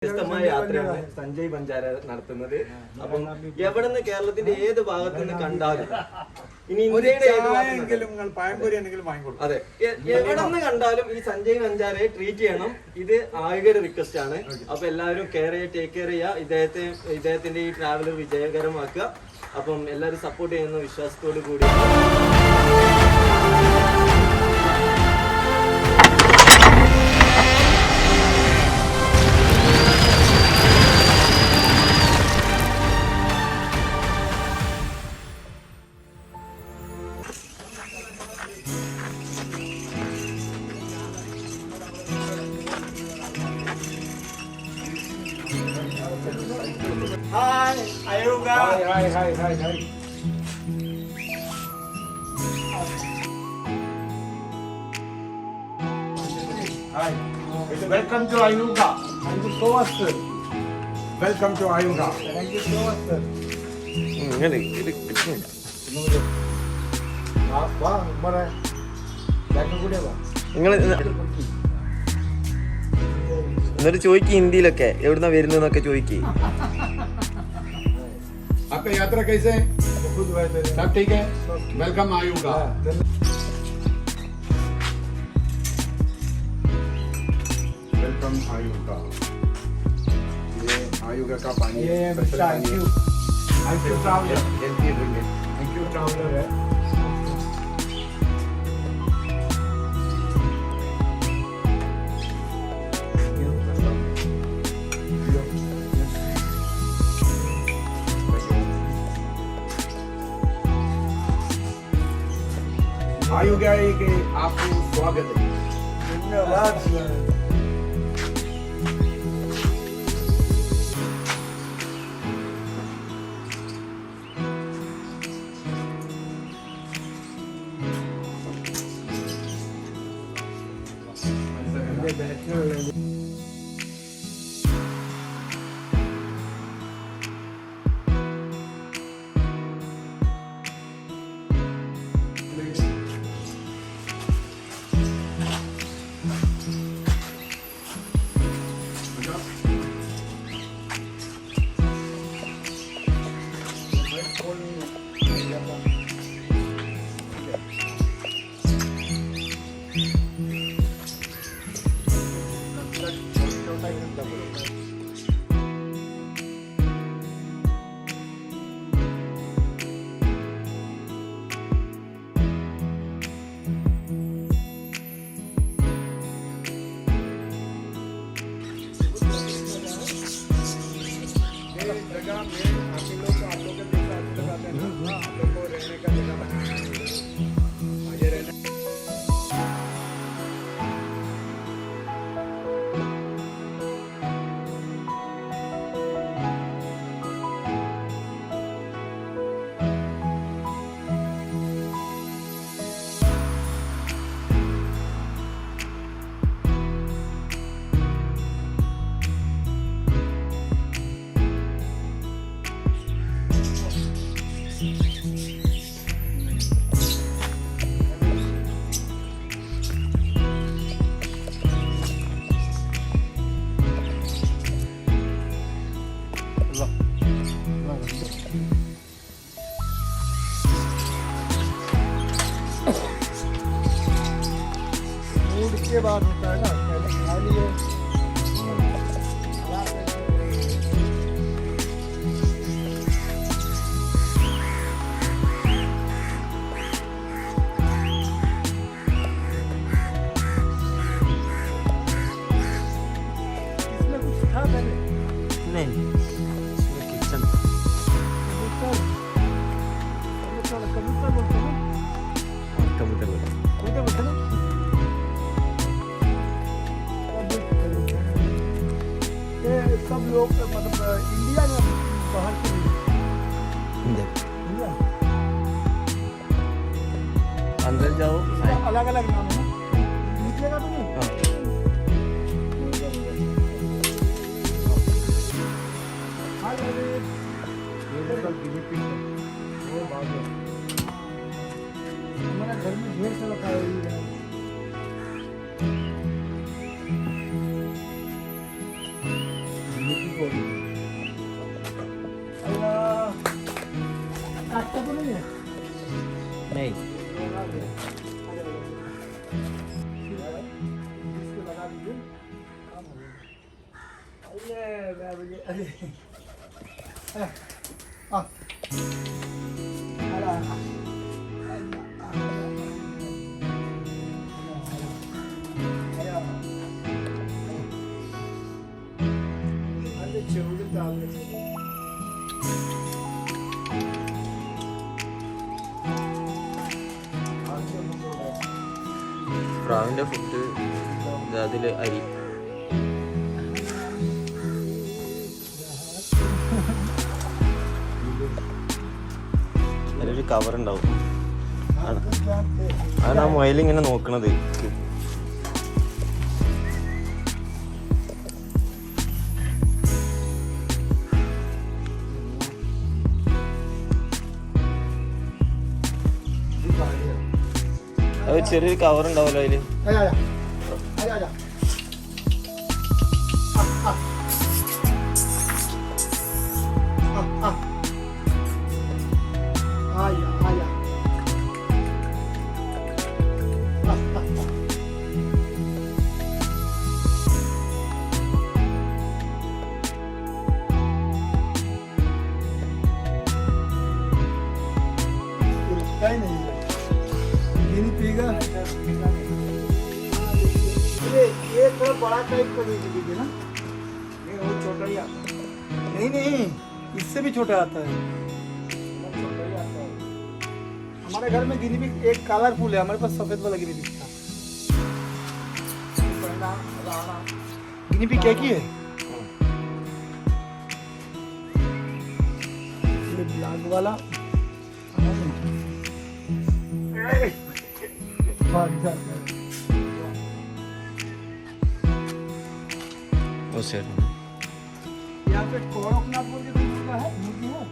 വ്യത്യസ്തമായ യാത്രയാണ് സഞ്ജയ് ബഞ്ചാര നടത്തുന്നത്. അപ്പം എവിടെ നിന്ന് കേരളത്തിന്റെ ഏത് ഭാഗത്ത് നിന്ന് കണ്ടാലും ഇനി ഇന്ത്യയുടെ അതെ എവിടെ നിന്ന് കണ്ടാലും ഈ സഞ്ജയ് ബഞ്ചാരയെ ട്രീറ്റ് ചെയ്യണം. ഇത് ആയികയുടെ റിക്വസ്റ്റ് ആണ്. അപ്പൊ എല്ലാവരും ടേക്ക് കെയർ ചെയ്യുക. ഇദ്ദേഹത്തിന്റെ ഈ ട്രാവലർ വിജയകരമാക്കുക. അപ്പം എല്ലാവരും സപ്പോർട്ട് ചെയ്യുന്ന വിശ്വാസത്തോടു കൂടി Hi, Ayuga. Hi. Hi. Welcome to Ayuga. Thank you so much, sir. Welcome to Ayuga. Thank you so much, sir. നിങ്ങൾ എന്നിട്ട് ചോദിക്കും ഹിന്ദിയിലൊക്കെ എവിടുന്നാ വരുന്നതെന്നൊക്കെ ചോദിക്കും. आपका यात्रा कैसे है? सब ठीक है? वेलकम आयुगा. वेलकम आयुगा. ये आयुगा का पानी है. Thank you. Thank you traveler. Healthy drinking. Thank you, traveler. Ayuga के आपको स्वागत है. धन्यवाद, sir. के बाद होता है ना, पहले खा लिए इसमें कुछ था पहले नहीं इसमें किचन कबूतर कबूतर बोलते हैं ना, कबूतर कबूतर बोलते हैं ना. ये सब लोग मतलब इंडिया में बाहर के इंडिया अंदर जाओ. अलग अलग नाम है ना, निकलेगा तो नहीं. हमारा घर में ढेर सारा खाया हुआ है. फोन काटता तो नहीं है नहीं इसको लगा दीजिए काम हो गया अरे പ്രാവിൻ്റെ ഫുഡ് അതിൽ അരി അതിലൊരു കവർ ഉണ്ടാവും അതാണ് ആ മുയലിങ്ങനെ നോക്കണത് അത് ചെറിയൊരു കവർ ഉണ്ടാവല്ലോ അതില് ये थोड़ा बड़ा टाइप का दे दीजिए ना ये वो छोटा ही आता है नहीं इससे भी छोटा आता है छोटा ही आता है हमारे घर में गिनी पिग एक कलरफुल है हमारे पास सफेद वाला गिनी पिग था गिनी पिग क्या की है ये ब्लैक वाला भाग जाता है यहाँ पे कोरकनाथ बोल के मुर्गा है मुर्गी है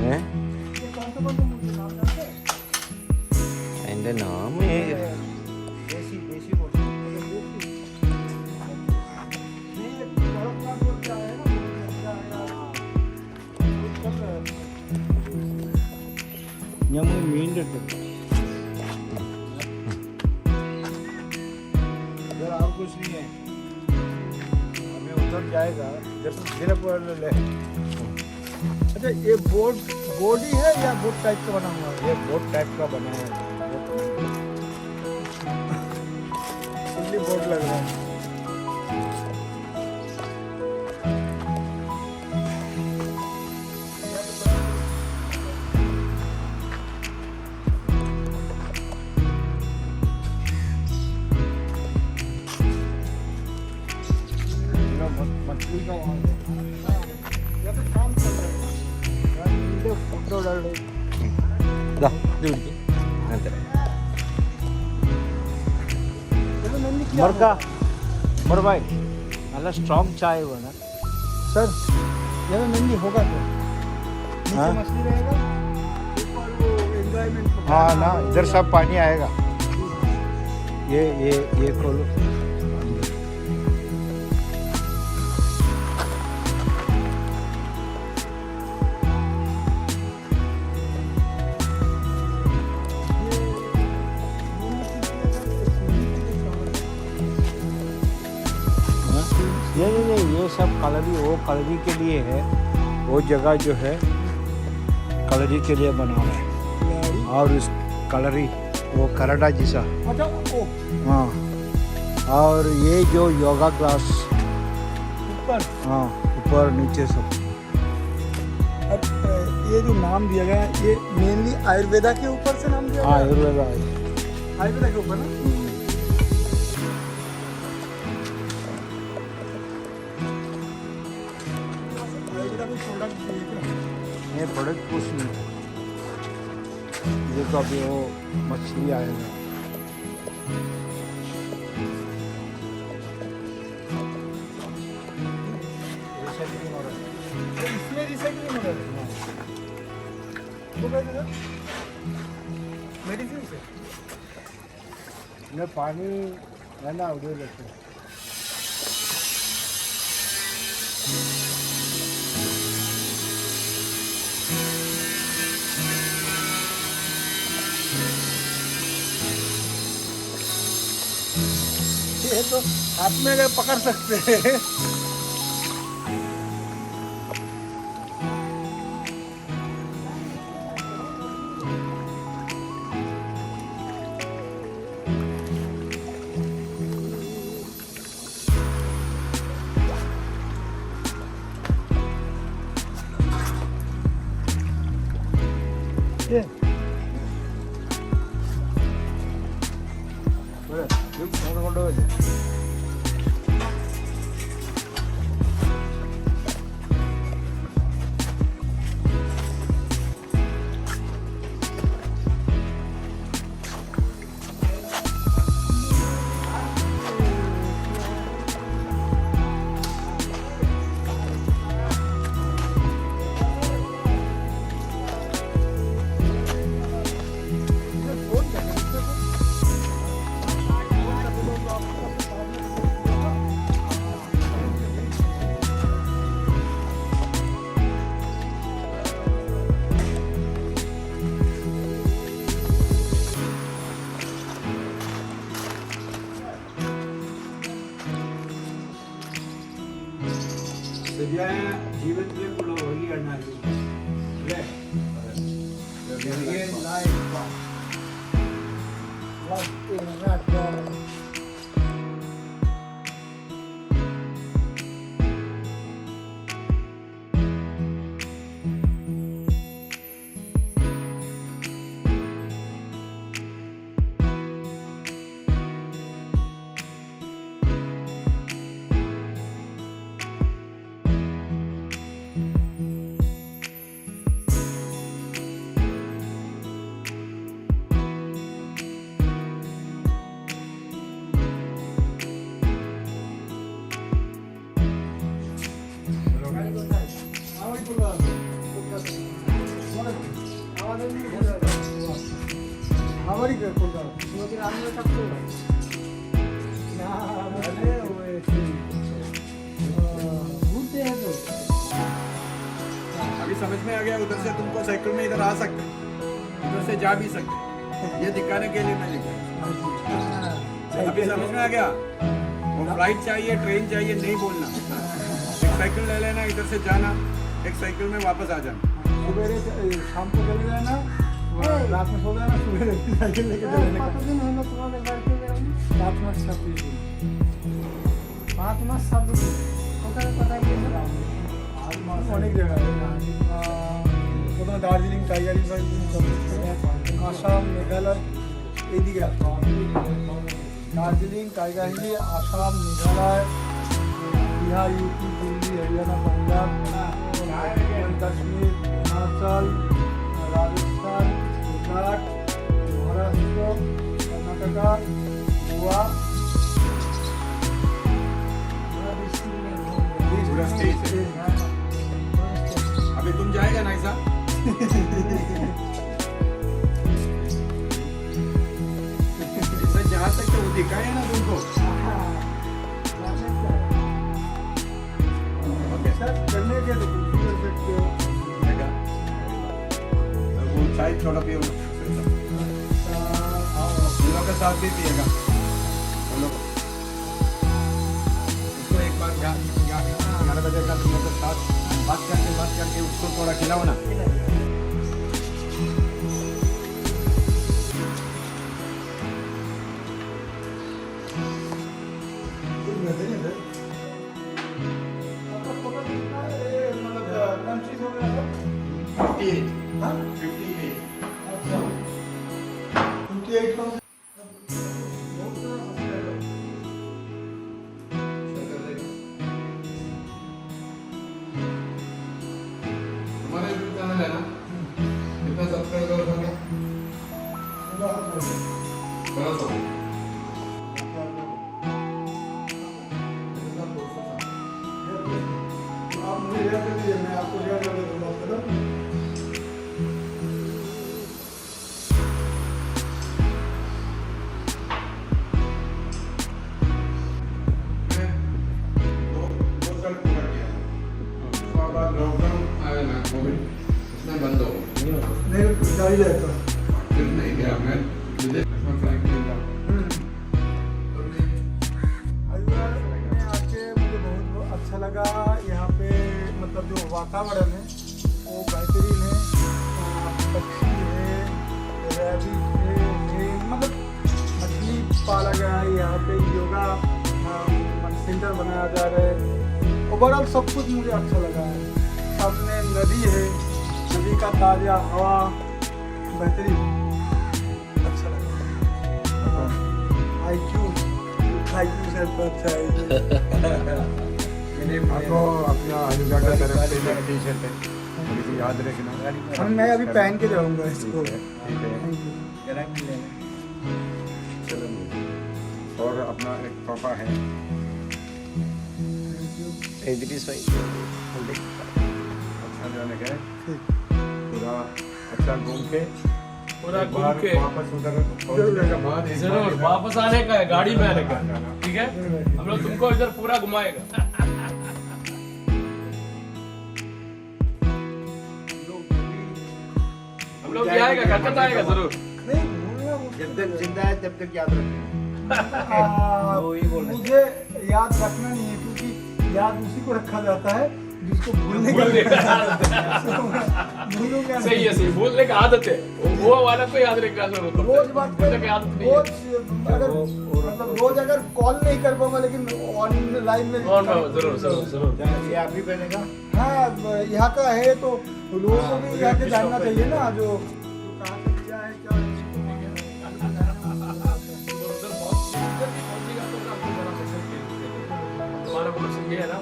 ये कौन सा मुर्गी नाम जानते हैं അതിന്റെ നാമ देसी देसी बोलते हैं नहीं ये कोरकनाथ बोल के आया है ना ഞമ്മ മീൻ്റെ ഇട്ട് इधर और कुछ नहीं है उधर जाएगा जब धीरे पर ले अच्छा ये बोट बॉडी है या बोट टाइप का बना हुआ है ये बोट टाइप का बना है फुल्ली बोट लग रहा है मछली का या तो काम कर रहा है वीडियो फोटो डाल रहे मर भाई നല്ല സ്ട്രോങ് ചായ വേണം सर ये नंदी होगा तो नीचे मछली रहेगा ऊपर वो एंजॉयमेंट हाँ ना इधर सब पानी आएगा ये खोलो नहीं ये सब कलरी वो कलरी के लिए है वो जगह जो है कलरी के लिए बना हुआ है और उस कलरी वो कराटा जैसा अच्छा ओ हाँ और ये जो योगा क्लास ऊपर हाँ ऊपर नीचे सब अब ये जो नाम दिया गया है ये मेनली आयुर्वेदा के ऊपर से नाम दिया हाँ गया है आयुर्वेदा आयुर्वेदा के ऊपर ना आयुर्वेदा में प्रोडक्ट ये प्रोडक्ट कुछ नहीं है ये तो अभी वो मछली आएगा इसमें रिसाइकलिंग हो रहा है वो कहते हैं मेडिसिन से मैं पानी है ना उधर लेते ये तो हाथ में अगर पकड़ सकते हैं। ये കൊണ്ടുപോയില്ലേ ശരിയായ ജീവിതത്തിലേക്കുള്ള വഴിയാണ് ഇത്. അല്ലേ? हमारी घूमते हैं तो अभी समझ में आ गया, उधर से तुमको साइकिल में इधर आ सकते, उधर से जा भी सकते, ये दिखाने के लिए मैं लिखा। अभी समझ में आ गया, वो फ्लाइट चाहिए ट्रेन चाहिए नहीं बोलना, एक साइकिल ले लेना, इधर से जाना, एक साइकिल में वापस आ जाना। सुबह शाम को चले जाना, रात में सो जाना, सुबह साइकिल लेके चले जाना। 5 मास 26 दिन 5 मास 26 दिन অনেক জায়গায় প্রথমে দার্জিলিং টাইগার রিজার্ভ আসাম মেঘালয় এইদিকে Darjeeling tiger hill Assam Meghalaya Bihar UP Delhi Haryana Punjab Kashmir Himachal Rajasthan Gujarat Maharashtra Karnataka Goa पूरा स्टेट है। अभी तुम जाएगा ना ऐसा? इससे जा सकते वो दिखाया ना तुमको। ओके करने के लिए कुछ भी कर सकते हो। वो चाय थोड़ा पियो, उन लोग के साथ भी पिएगा। उन लोग उसको एक बार 11 बजे का तुम लोग के साथ बात करके उसको थोड़ा खिलाओ ना। कंट्रीज हो गया 58 हाँ 58 28,000 हमारा यूट्यूब चैनल है ना, कितना सब्सक्राइबर होंगे? 1200। आप मुझे शेयर कर दीजिए, मैं आपको शेयर कर दूँगा। दो साल पूरा किया। बाद लॉकडाउन आया ना कोविड उसमें बंद हो गया नहीं गाड़ी जाता फिर नहीं गया मैं विदेश में फ्लाइट में था हरिद्वार में आके मुझे बहुत अच्छा लगा। यहाँ पे मतलब जो वातावरण है वो बेहतरीन है। पक्षी है, रैबिट है, मतलब मछली पाला गया है यहाँ पे, योगा सेंटर बनाया जा रहा है। ओवरऑल सब कुछ मुझे अच्छा लगा है। सामने नदी है, नदी का ताज़ा हवा बेहतरीन, अच्छा लगा। IQ से तो अच्छा है। आपको अपना अयोध्या का तरफ से एक टी शर्ट है थोड़ी सी याद रखना मैं अभी पहन के जाऊंगा इसको। ठीक है चलो और अपना एक तोहफा है अच्छा जाने का पूरा अच्छा घूम के वापस उधर पहुंचने के बाद एक जरूर वापस आने का है, गाड़ी में आने का, ठीक है। हम लोग तुमको इधर पूरा घुमाएगा। हम लोग भी आएगा, कलकत्ता आएगा जरूर। नहीं भूलना जब तक जिंदा है तब तक याद रखना मुझे याद रखना नहीं है, क्योंकि याद उसी को रखा जाता है जिसको भूलने का भूलूं क्या सही है, सही भूलने का आदत है, वो वाला को याद रखना जरूर। रोज बात भूलने की आदत नहीं है। रोज अगर मतलब रोज अगर कॉल नहीं कर पाऊंगा लेकिन ऑनलाइन में जरूर जरूर जरूर। ये आप ही पहनेगा हाँ यहाँ का है तो लोगों को भी यहाँ के जानना चाहिए ना, जो कहाँ से किया है क्या है। तुम्हारा प्रोडक्शन ये है ना,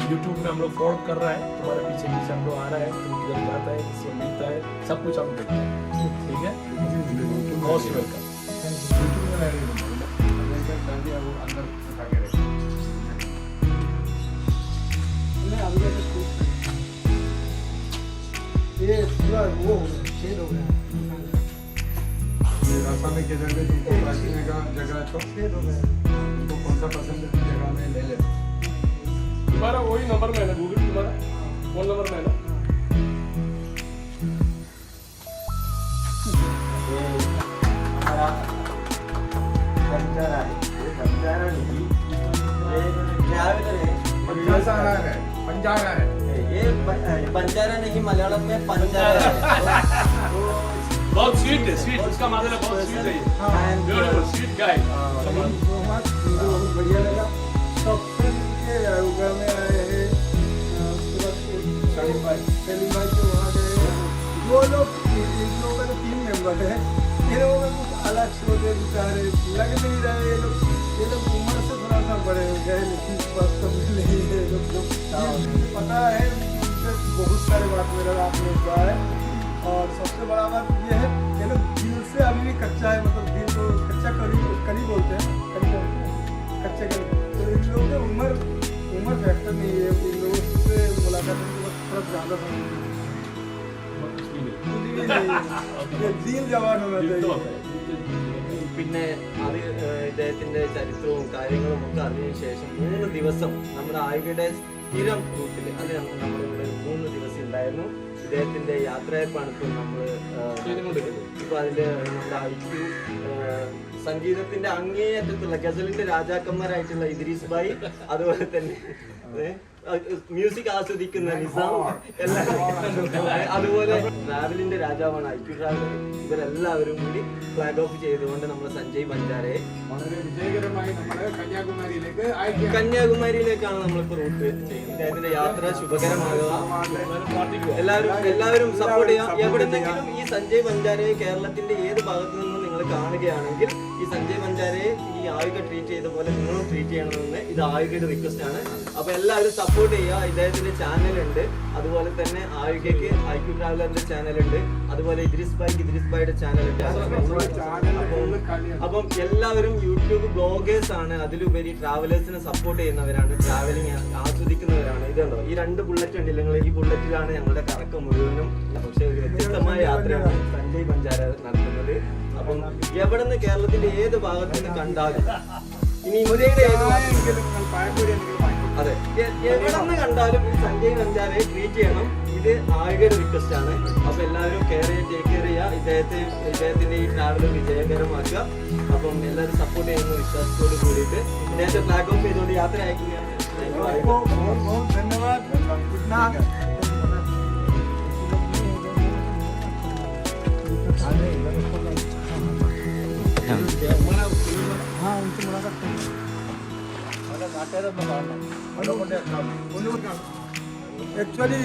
YouTube में हम लोग फॉरवर्ड कर रहा है, तुम्हारे पीछे पीछे हम लोग आ रहा है, तुम किधर जाता है, किससे मिलता है, सब कुछ हम देखते हैं, ठीक है। Most welcome. अंदर उठा के रखें ये पूरा वो हो गया, छेद हो गया, ये रास्ता में किधर भी तुमको बैठने का जगह है तो छेद हो गया। तुमको कौन सा पसंद है जगह में ले ले तुम्हारा वही नंबर में है ना, गूगल तुम्हारा फोन नंबर में है ना। हमारा बंजारा है, ये बंजारा नहीं, ये ट्रैवलर है। पंजारा है ये बंजारा नहीं, मलयालम में पंजारा है। तो बहुत स्वीट है, स्वीट, उसका मतलब है बहुत स्वीट है ये। Beautiful sweet guy. बहुत बढ़िया लगा। सबसे नीचे योगा में आए हैं, सलीम भाई के वहाँ गए। वो लोग इन लोगों का 3 मेंबर है, इन लोगों का कुछ अलग सोचे बेचारे, लग नहीं रहे ये लोग उम्र से थोड़ा सा बड़े हो गए, लेकिन वास्तव में नहीं है। ये लोग मुझे पता है उनसे बहुत सारे बात मेरा आपने हुआ है। और सबसे बड़ा बात ये है ये लोग दिल से अभी भी कच्चा है, मतलब दिल को कच्चा करी बोलते हैं, कच्चे करी। तो इन लोगों की उम्र फैक्टर नहीं है, इन लोगों से मुलाकात करने के बाद थोड़ा ज़्यादा समझ दिल जवान होना चाहिए। പിന്നെ അത് ഇദ്ദേഹത്തിന്റെ ചരിത്രവും കാര്യങ്ങളും ഒക്കെ അറിഞ്ഞതിന് ശേഷം 3 ദിവസം നമ്മുടെ ആയികയുടെ സ്ഥിരം റൂട്ടിൽ അത് നമ്മളിവിടെ 3 ദിവസം ഉണ്ടായിരുന്നു. ഇദ്ദേഹത്തിന്റെ യാത്രയപ്പാണ് ഇപ്പോൾ നമ്മൾ ഇപ്പൊ അതില് നമ്മുടെ IQ സംഗീതത്തിന്റെ അങ്ങേയറ്റത്തുള്ള ഗസലിന്റെ രാജാക്കന്മാരായിട്ടുള്ള ഇദ്രീസ് ഭായി, അതുപോലെ തന്നെ മ്യൂസിക് ആസ്വദിക്കുന്ന നിസാം, അതുപോലെ ട്രാവലിന്റെ രാജാവാണ് IQ ട്രാവലർ. ഇവരെല്ലാവരും കൂടി ഫ്ലാഗ് ഓഫ് ചെയ്തുകൊണ്ട് നമ്മൾ സഞ്ജയ് ബഞ്ചാരയെ വളരെ വിജയകരമായി നമ്മുടെ കന്യാകുമാരിയിലേക്ക് അയക്കുക. കന്യാകുമാരിയിലേക്കാണ് നമ്മളിപ്പോ റൂട്ട് ചെയ്യുന്നത്. അതിന്റെ യാത്ര ശുഭകരമാകുക. എല്ലാവരും സപ്പോർട്ട് ചെയ്യുക. എവിടെന്നെങ്കിലും ഈ സഞ്ജയ് ബഞ്ചാരയെ കേരളത്തിന്റെ ഏത് ഭാഗത്തു നിന്നും നിങ്ങൾ കാണുകയാണെങ്കിൽ ഈ സഞ്ജയ് ബഞ്ചാരയെ ഈ ആയുക ട്രീറ്റ് ചെയ്ത പോലെ നിങ്ങളും ട്രീറ്റ് ചെയ്യണമെന്ന് ഇത് ആയുകയുടെ റിക്വസ്റ്റ് ആണ്. അപ്പൊ എല്ലാവരും സപ്പോർട്ട് ചെയ്യുക. ഇദ്ദേഹത്തിന്റെ ചാനലുണ്ട്, അതുപോലെ തന്നെ ആയുകയ്ക്ക് IQ ട്രാവലറിന്റെ ചാനലുണ്ട്, അതുപോലെ ഇദ്രീസ് ഭായിയുടെ ചാനലുണ്ട്. അപ്പം എല്ലാവരും യൂട്യൂബ് ബ്ലോഗേഴ്സ് ആണ്, അതിലുപരി ട്രാവലേഴ്സിനെ സപ്പോർട്ട് ചെയ്യുന്നവരാണ്, ട്രാവലിംഗ് ആസ്വദിക്കുന്നവരാണ്. ഇതുണ്ടോ ഈ 2 ബുള്ളറ്റ് ഉണ്ടല്ലോ, ഈ ബുള്ളറ്റിലാണ് ഞങ്ങളുടെ കറക്കം മുഴുവനും. പക്ഷെ ഒരു വ്യത്യസ്തമായ യാത്രയാണ് സഞ്ജയ് ബഞ്ചാര നടത്തുന്നത്. അപ്പം എവിടെ നിന്ന് കേരളത്തിന്റെ ഏത് ഭാഗത്ത് നിന്ന് കണ്ടാലും ഇനി ഇന്ത്യയുടെ ഏത് എങ്കിലും നിങ്ങൾ പഴംപൊരി എന്തെങ്കിലും വാങ്ങിക്കൊടുക്കും. അതെ എവിടെ നിന്ന് കണ്ടാലും ഈ സഞ്ജയ് നഞ്ചാരെ ട്രീറ്റ് ചെയ്യണം. ഇത് ആളുകളുടെ റിക്വസ്റ്റ് ആണ്. അപ്പൊ എല്ലാവരും കെയർ ചെയ്യുക, ടേക്ക് കെയർ ചെയ്യുക. ഇദ്ദേഹത്തിന്റെ ഈ ട്രാവൽ വിജയകരമാക്കുക. അപ്പം എല്ലാവരും സപ്പോർട്ട് ചെയ്യുന്ന വിശ്വാസത്തോട് കൂടിയിട്ട് ഇദ്ദേഹത്തെ ഫ്ലാഗ് ഓഫ് ചെയ്തുകൊണ്ട് യാത്ര അയക്കുകയാണ്. बहुत बहुत धन्यवाद. इतना हाँ उनसे मुलाकात करें. एक्चुअली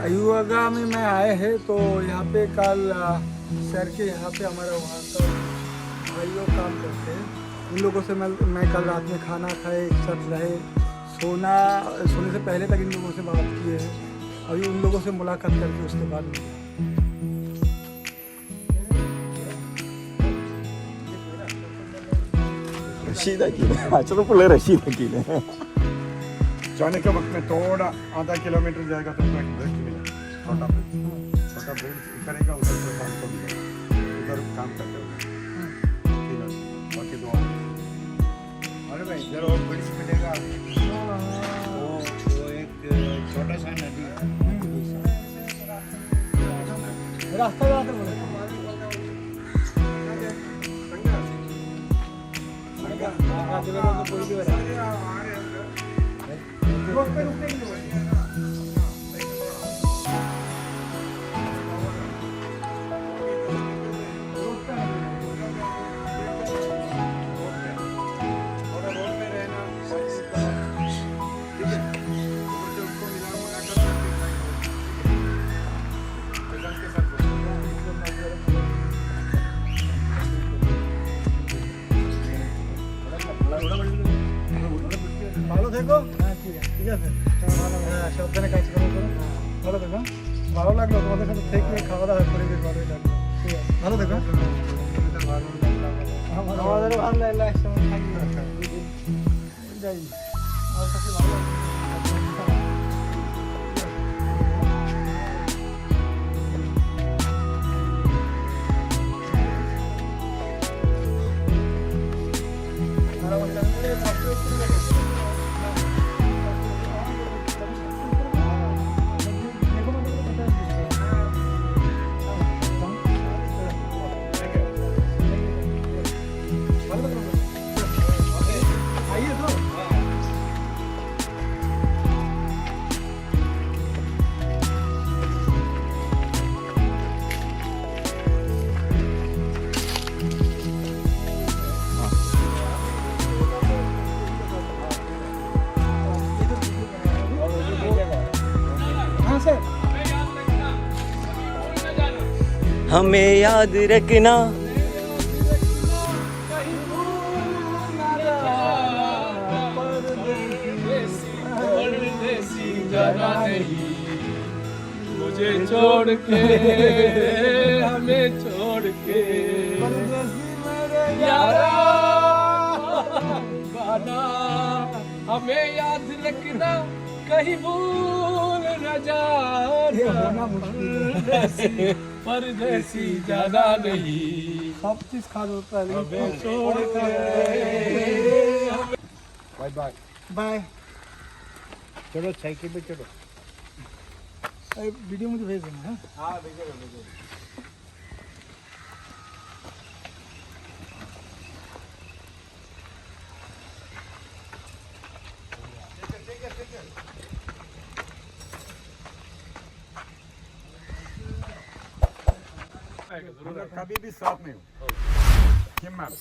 अयुवागा में मैं आए हैं तो यहाँ पे कल शहर के यहाँ पे हमारा वहाँ का भाई लोग काम करते हैं. उन लोगों से मैं कल रात में खाना खाए, एक साथ रहे, सोने से पहले तक इन लोगों से बात की है. अभी उन लोगों से मुलाकात करके उसके बाद जाने के वक्त में थोड़ा आधा किलोमीटर जाएगा तो ब्रेक मिलेगा. छोटा ब्रेक करेगा उधर से काम को मिलेगा. उधर काम करते हुए ठीक है. बाकी दो अरे भाई इधर और ब्रिज मिलेगा. वो एक छोटा सा नदी है. रास्ता जाते बोले ভালো থেকো. হ্যাঁ ঠিক আছে. সাবধানে কাজ করো. ভালো থেকো. ভালো লাগলো তোমাদের সাথে থেকে, খাওয়া দাওয়া করে বেশ ভালোই লাগলো. ঠিক আছে, ভালো থেকো. আমাদেরও ভালো লাগলো, একসঙ্গে থাকি যাই. আর কাছে ভালো লাগলো. हमें याद रखना. मुझे छोड़ के हमें छोड़ के यारा गाना. हमें याद रखना, कहीं भूल न जाना. परदेसी जाना नहीं. सब चीज खा होता है लेकिन छोड़ के बाय बाय. बाय. चलो साइकिल पे चलो. वीडियो मुझे भेज देना. हाँ भेजो. कभी भी साथ में हो. हिम्मत.